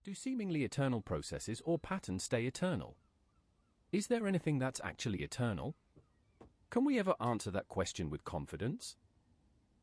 Do seemingly eternal processes or patterns stay eternal? Is there anything that's actually eternal? Can we ever answer that question with confidence?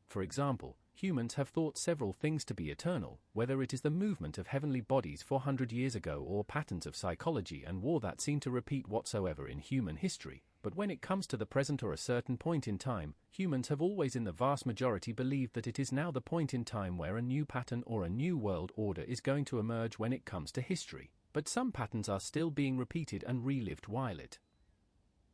For example, humans have thought several things to be eternal, whether it is the movement of heavenly bodies 400 years ago or patterns of psychology and war that seem to repeat whatsoever in human history. But when it comes to the present or a certain point in time, humans have always in the vast majority believed that it is now the point in time where a new pattern or a new world order is going to emerge when it comes to history. But some patterns are still being repeated and relived while it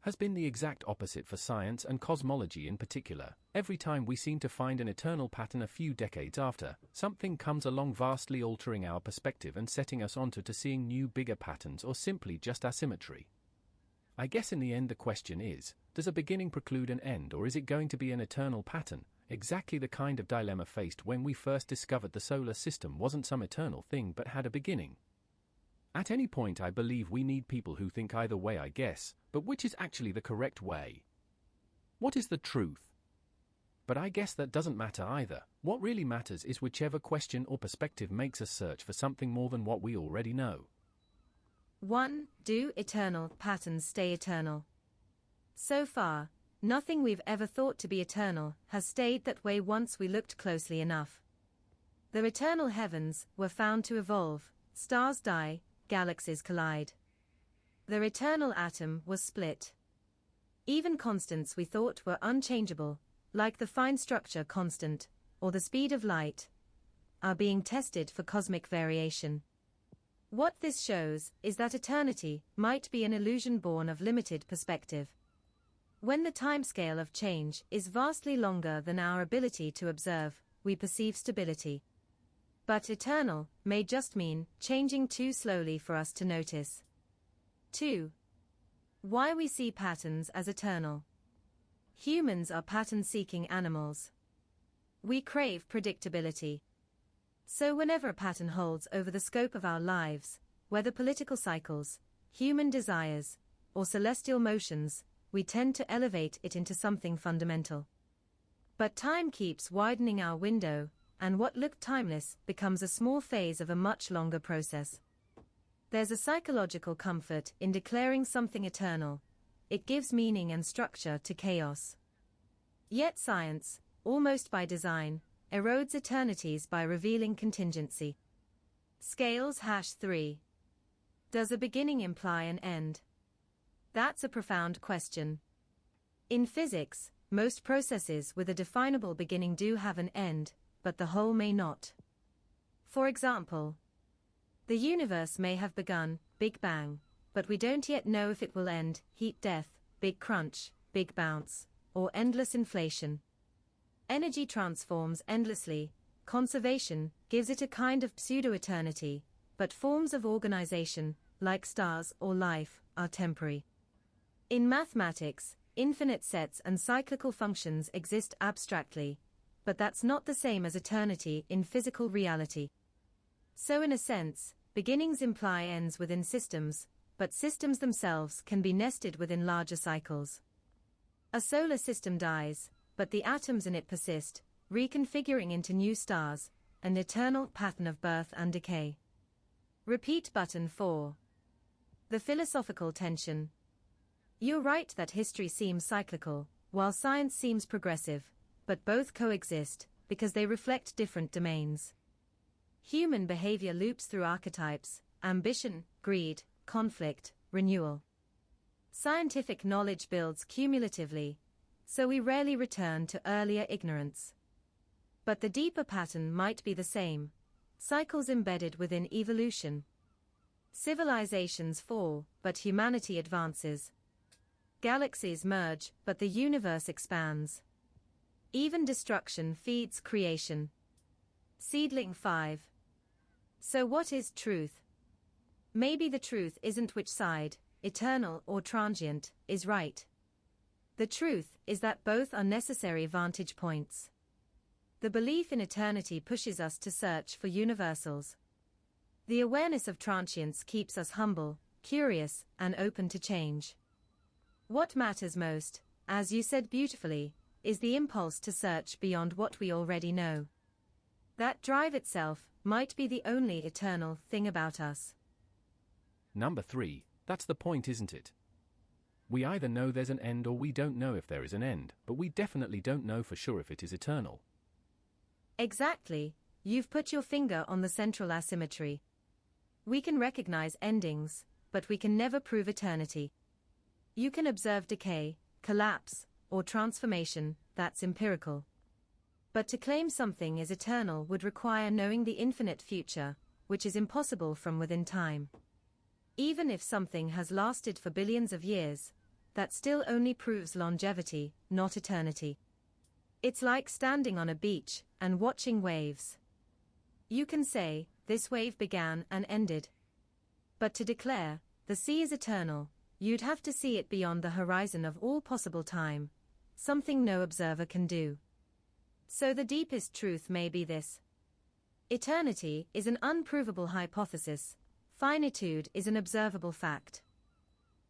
has been the exact opposite for science and cosmology in particular. Every time we seem to find an eternal pattern a few decades after, something comes along vastly altering our perspective and setting us onto to seeing new bigger patterns or simply just asymmetry. I guess in the end the question is, does a beginning preclude an end, or is it going to be an eternal pattern? Exactly the kind of dilemma faced when we first discovered the solar system wasn't some eternal thing but had a beginning. At any point I believe we need people who think either way, I guess, but which is actually the correct way? What is the truth? But I guess that doesn't matter either. What really matters is whichever question or perspective makes us search for something more than what we already know. 1. Do eternal patterns stay eternal? So far, nothing we've ever thought to be eternal has stayed that way once we looked closely enough. The eternal heavens were found to evolve, stars die, galaxies collide. The eternal atom was split. Even constants we thought were unchangeable, like the fine structure constant, or the speed of light, are being tested for cosmic variation. What this shows is that eternity might be an illusion born of limited perspective. When the timescale of change is vastly longer than our ability to observe, we perceive stability. But eternal may just mean changing too slowly for us to notice. 2. Why we see patterns as eternal. Humans are pattern-seeking animals. We crave predictability. So whenever a pattern holds over the scope of our lives, whether political cycles, human desires, or celestial motions, we tend to elevate it into something fundamental. But time keeps widening our window, and what looked timeless becomes a small phase of a much longer process. There's a psychological comfort in declaring something eternal. It gives meaning and structure to chaos. Yet science, almost by design, erodes eternities by revealing contingency. Scales #3. Does a beginning imply an end? That's a profound question. In physics, most processes with a definable beginning do have an end, but the whole may not. For example, the universe may have begun, Big Bang, but we don't yet know if it will end, heat death, Big Crunch, Big Bounce, or endless inflation. Energy transforms endlessly. Conservation gives it a kind of pseudo-eternity, but forms of organization, like stars or life, are temporary. In mathematics, infinite sets and cyclical functions exist abstractly, but that's not the same as eternity in physical reality. So in a sense, beginnings imply ends within systems, but systems themselves can be nested within larger cycles. A solar system dies, but the atoms in it persist, reconfiguring into new stars, an eternal pattern of birth and decay. Repeat button 4. The philosophical tension. You're right that history seems cyclical, while science seems progressive, but both coexist, because they reflect different domains. Human behavior loops through archetypes, ambition, greed, conflict, renewal. Scientific knowledge builds cumulatively, so we rarely return to earlier ignorance. But the deeper pattern might be the same, cycles embedded within evolution. Civilizations fall, but humanity advances. Galaxies merge, but the universe expands. Even destruction feeds creation. Seedling 5. So what is truth? Maybe the truth isn't which side, eternal or transient, is right. The truth is that both are necessary vantage points. The belief in eternity pushes us to search for universals. The awareness of transience keeps us humble, curious, and open to change. What matters most, as you said beautifully, is the impulse to search beyond what we already know. That drive itself might be the only eternal thing about us. Number 3, that's the point, isn't it? We either know there's an end or we don't know if there is an end, but we definitely don't know for sure if it is eternal. Exactly, you've put your finger on the central asymmetry. We can recognize endings, but we can never prove eternity. You can observe decay, collapse, or transformation, that's empirical. But to claim something is eternal would require knowing the infinite future, which is impossible from within time. Even if something has lasted for billions of years, that still only proves longevity, not eternity. It's like standing on a beach and watching waves. You can say, this wave began and ended. But to declare, the sea is eternal, you'd have to see it beyond the horizon of all possible time, something no observer can do. So the deepest truth may be this. Eternity is an unprovable hypothesis, finitude is an observable fact.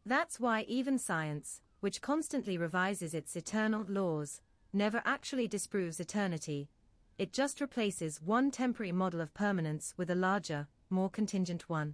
That's why even science, which constantly revises its eternal laws, never actually disproves eternity. It just replaces one temporary model of permanence with a larger, more contingent one.